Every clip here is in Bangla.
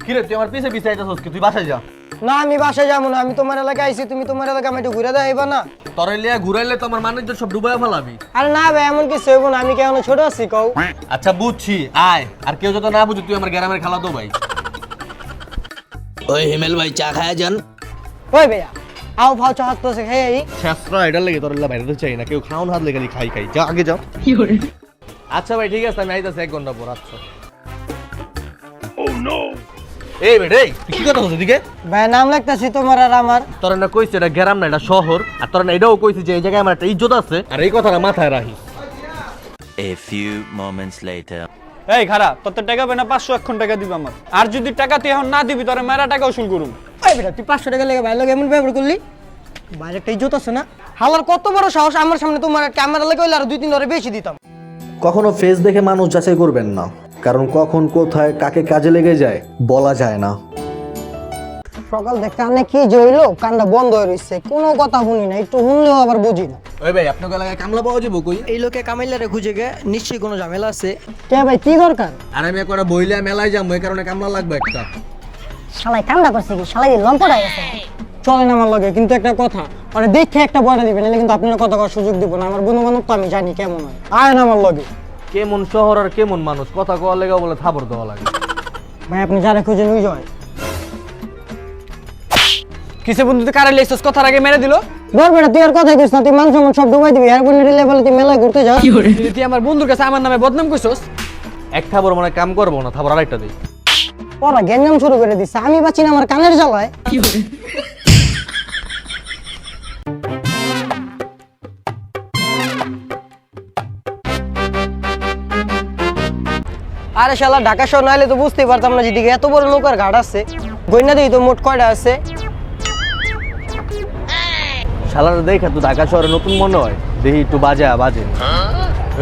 কিরে তুই আমার পিছে পিছে আইতাছস কি? তুই বাসায় যা। না আমি বাসায় যাবো না, আমি তোমার এলাকায় আইছি, তুমি তোমার এলাকা আমি একটু ঘুরে দেখাইবা না? তোরে লিয়া ঘুরাইলে তো আমার মানিজ্য সব ডুবাইয়া ফেলাবি। আরে না ভাই এমন কিছু হইব না, আমি কেমন ছোট আছি কও। আচ্ছা বুঝছি, আয়। আর কেউ যত না বুঝে তুই আমার গ্রামের খালা তো ভাই। ওই হিমেল ভাই চা খায়া যান। ওই ভাইয়া আও ফাও চাহাত তো সে খাই। শেষরা এটার লেগে তোর বাইরে তো চাই না, কেউ খাওন হাত লেগে খাই খাই। যা আগে যাও। আচ্ছা ভাই ঠিক আছে, আমি আইতাছি 1 ঘন্টা পর। আচ্ছা। এই বেড়ে তুই কি কথা বলছিস এদিকে? ভাই নাম লিখতাছি তোমার আর আমার। তোরা না কইছিস এটা গ্রাম না এটা শহর, আর তোরা না এটাও কইছিস যে এই জায়গায় আমার একটা ইজ্জত আছে, আর এই কথাটা মাথায় রাখিস। A few moments later. এই খারাপ তোর তো টাকা না 500 এখন টাকা দিবি আমার, আর যদি টাকা তুই এখন না দিবি তোরে মেরা টাকা উসুল করুম। ওই বেটা তুই 500 টাকা লেগে ভাই লগে এমন ব্যবহার করলি? বাইরে একটা ইজ্জত আছে না? হালার কত বড় সাহস আমার সামনে তোমার ক্যামেরা লাগে হইলে আর 2-3 ধরে বেশি দিতাম। কখনো ফেস দেখে মানুষ যাচাই করবেন না, কারণ কখন কোথায় কাকে কাজে লেগে যায় বলা যায় না। সকাল থেকে কানে কি জইলো, কানটা বন্ধ হয়ে রইছে, কোনো কথা শুনি না, একটু শুনলেও আবার বুঝি না। ওই ভাই আপনার এলাকায় কামলা পাওয়া যাবো কই? এই লোকে কামাইলারে খুঁজে গে, নিশ্চয়ই কোনো ঝামেলা আছে। কে ভাই কি দরকার? আর আমি একবার বইলে মেলায় যাবো, এই কারণে কামলা লাগবে একটা। শালাই কামড়া করছে কি? শালাই লম্পট হয়ে গেছে। চলেন আমার লগে, কিন্তু একটা কথা, মানে দেখে একটা বয়টা দিবেন, নাহলে কিন্তু আপনারা কথা কওয়ার সুযোগ দিব না। আমার বন্ধু বান্ধব তো আমি জানি কেমন হয়, আয় না আমার লগে। কেমন শহর আর কেমন মানুষ, কথা কওয়ার লেগে বলে থাবর দেওয়া লাগে। ভাই আপনি যারা খুঁজে নিয়ে যায় কিসে বন্ধু তুই কারে লেছস কথার আগে মেরে দিল। ধর বেটা তুই আর কথাই কইস না, তুই মান সম্মান সব ডুবাই দিবি। এয়ারপোর্ট লেভেলে তুই মেলায় ঘুরতে যাস, তুই আমার বন্ধুর কাছে আমার নামে বদনাম কইছস। এক থাবর মানে কাম করবো না, থাবর আরেকটা দিই। ওরা গ্যাঞ্জাম শুরু করে দিচ্ছে, আমি বাঁচি না আমার কানের জ্বালায়। আরে শালা ঢাকা শহর নাইলে তো বুঝতেই পারতাম না যেদিকে এত বড় নৌকার ঘাট আছে। গইনা দিই তো মোট কয়টা আছে? শালার দেখা তো ঢাকা শহরে নতুন মনে হয়, দেখি একটু বাজে।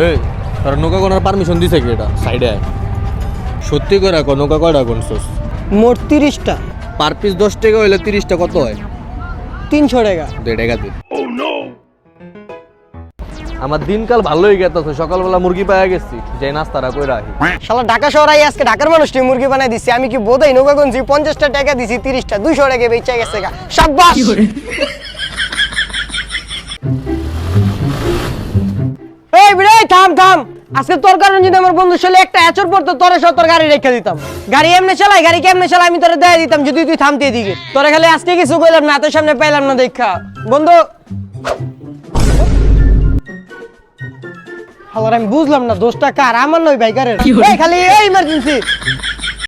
এই তোর নৌকা কোনার পারমিশন দিছে কি? এটা সাইডে আয়। সত্যি করে রাখো, নৌকা কয়টা কোনছস? মোট 30টা। পার পিস 10 টাকা হইলে 30টা কত হয়? 300 টাকা। 2 টাকা দিন। আমার দিনকাল ভালোই গেছে, সকালবেলা মুরগি পাওয়া গেছি, যে নাস্তাটা কইরা আহি। শালা ঢাকা শহর আই আজকে ঢাকার মানুষটি মুরগি বানাই দিছি। আমি কি বোধাই নৌকা গুনছি 50টা টাকা দিছি, 30টা 200 টাকা বেচা গেছে গা। শাবাশ। এই বিরে থাম থাম, আজকে তোর কারণে যদি আমার বন্ধু ছেলে একটা এচর পড়তো, তোরে সব তোর গাড়ি রেখে দিতাম। গাড়ি এমনি চালাই, গাড়ি কেমনে চালাই আমি তোরে দেখাই দিতাম যদি তুই থামতে দিকে। তোরে খালি আজকে কিছু কইলাম না, তোর সামনে পাইলাম না দেখা। বন্ধু হালার আমি বুঝলাম না দোষটা কার, আমার নয় বাইকারের। এই খালি এই ইমার্জেন্সি